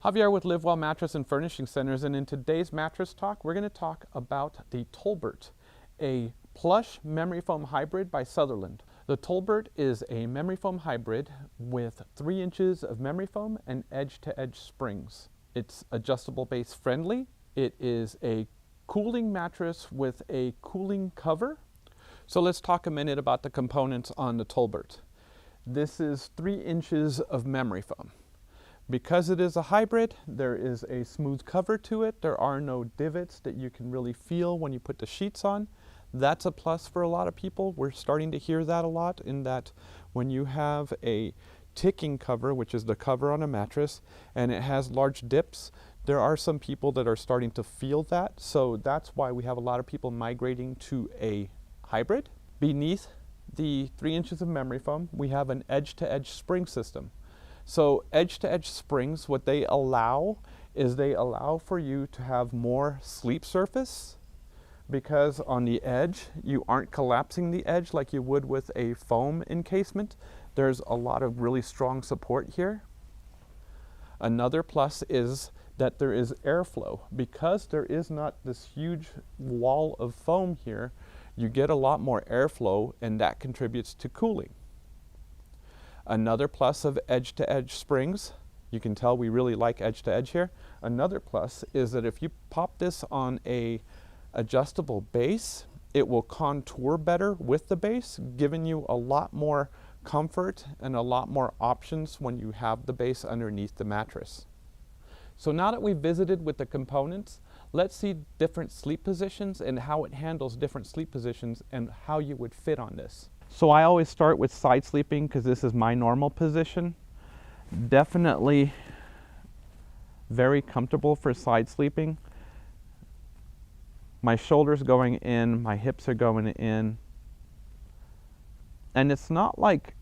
Javier with Live Well Mattress and Furnishing Centers, and in today's mattress talk, we're going to talk about the Tolbert, a plush memory foam hybrid by Southerland. The Tolbert is a memory foam hybrid with 3 inches of memory foam and edge-to-edge springs. It's adjustable base friendly. It is a cooling mattress with a cooling cover. So let's talk a minute about the components on the Tolbert. This is 3 inches of memory foam. Because it is a hybrid, there is a smooth cover to it. There are no divots that you can really feel when you put the sheets on. That's a plus for a lot of people. We're starting to hear that a lot, in that when you have a ticking cover, which is the cover on a mattress, and it has large dips, there are some people that are starting to feel that. So that's why we have a lot of people migrating to a hybrid. Beneath the 3 inches of memory foam, we have an edge-to-edge spring system. So edge-to-edge springs, what they allow is they allow for you to have more sleep surface, because on the edge you aren't collapsing the edge like you would with a foam encasement. There's a lot of really strong support here. Another plus is that there is airflow. Because there is not this huge wall of foam here, you get a lot more airflow, and that contributes to cooling. Another plus of edge-to-edge springs, you can tell we really like edge-to-edge here. Another plus is that if you pop this on a adjustable base, it will contour better with the base, giving you a lot more comfort and a lot more options when you have the base underneath the mattress. So now that we've visited with the components, let's see different sleep positions and how it handles different sleep positions and how you would fit on this. So I always start with side sleeping because this is my normal position. Definitely very comfortable for side sleeping. My shoulders going in, my hips are going in. And it's not like,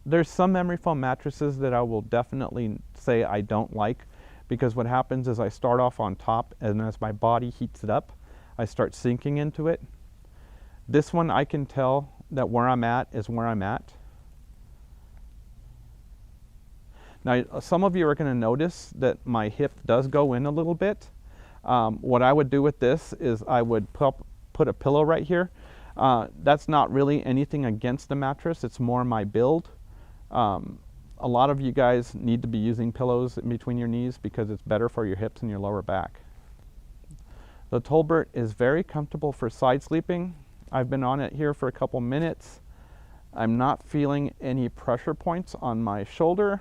there's some memory foam mattresses that I will definitely say I don't like, because what happens is I start off on top, and as my body heats it up, I start sinking into it. This one, I can tell that where I'm at is where I'm at. Now, some of you are going to notice that my hip does go in a little bit. What I would do with this is I would put a pillow right here. That's not really anything against the mattress, it's more my build. A lot of you guys need to be using pillows in between your knees because it's better for your hips and your lower back. The Tolbert is very comfortable for side sleeping. I've been on it here for a couple minutes. I'm not feeling any pressure points on my shoulder.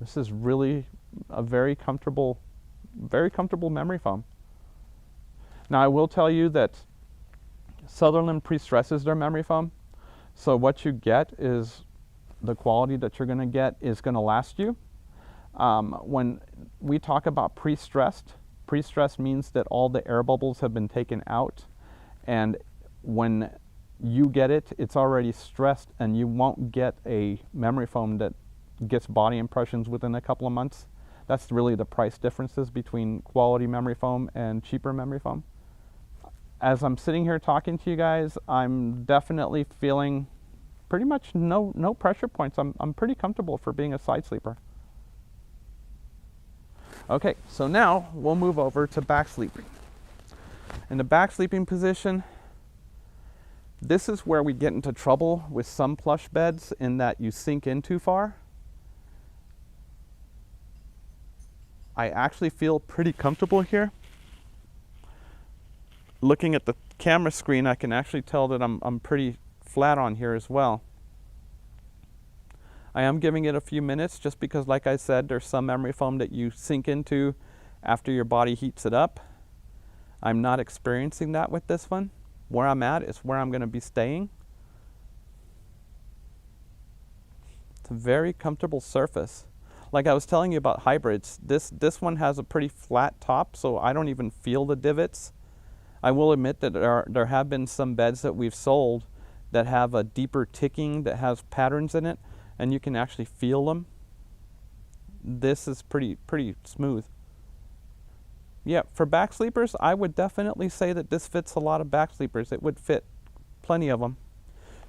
This is really a very comfortable memory foam. Now, I will tell you that Southerland pre-stresses their memory foam. So what you get is the quality that you're going to get is going to last you. When we talk about pre-stressed means that all the air bubbles have been taken out. And when you get it, it's already stressed, and you won't get a memory foam that gets body impressions within a couple of months. That's really the price differences between quality memory foam and cheaper memory foam. As I'm sitting here talking to you guys, I'm definitely feeling pretty much no pressure points. I'm pretty comfortable for being a side sleeper. Okay, so now we'll move over to back sleeping. In the back sleeping position, this is where we get into trouble with some plush beds, in that you sink in too far. I actually feel pretty comfortable here. Looking at the camera screen, I can actually tell that I'm pretty flat on here as well. I am giving it a few minutes just because, like I said, there's some memory foam that you sink into after your body heats it up. I'm not experiencing that with this one. Where I'm at is where I'm going to be staying. It's a very comfortable surface. Like I was telling you about hybrids, this one has a pretty flat top, so I don't even feel the divots. I will admit that there have been some beds that we've sold that have a deeper ticking that has patterns in it, and you can actually feel them. This is pretty smooth. Yeah, for back sleepers, I would definitely say that this fits a lot of back sleepers. It would fit plenty of them.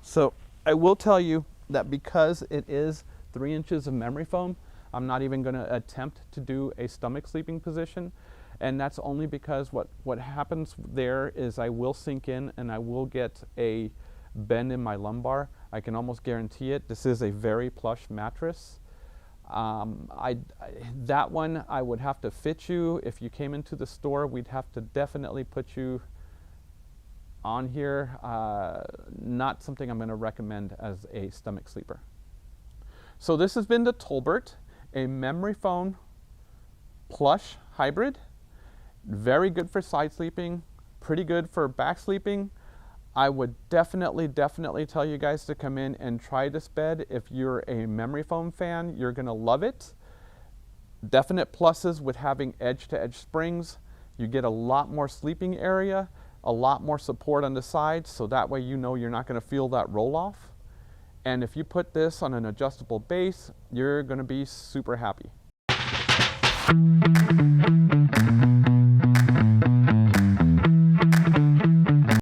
So I will tell you that because it is 3 inches of memory foam, I'm not even going to attempt to do a stomach sleeping position. And that's only because what happens there is I will sink in and I will get a bend in my lumbar. I can almost guarantee it. This is a very plush mattress. That one I would have to fit you. If you came into the store, we'd have to definitely put you on here. Not something I'm going to recommend as a stomach sleeper. So this has been the Tolbert, a memory foam plush hybrid. Very good for side sleeping, pretty good for back sleeping. I would definitely tell you guys to come in and try this bed. If you're a memory foam fan, you're gonna love it. Definite pluses with having edge-to-edge springs. You get a lot more sleeping area, a lot more support on the sides, so that way you know you're not gonna feel that roll off. And if you put this on an adjustable base, you're gonna be super happy.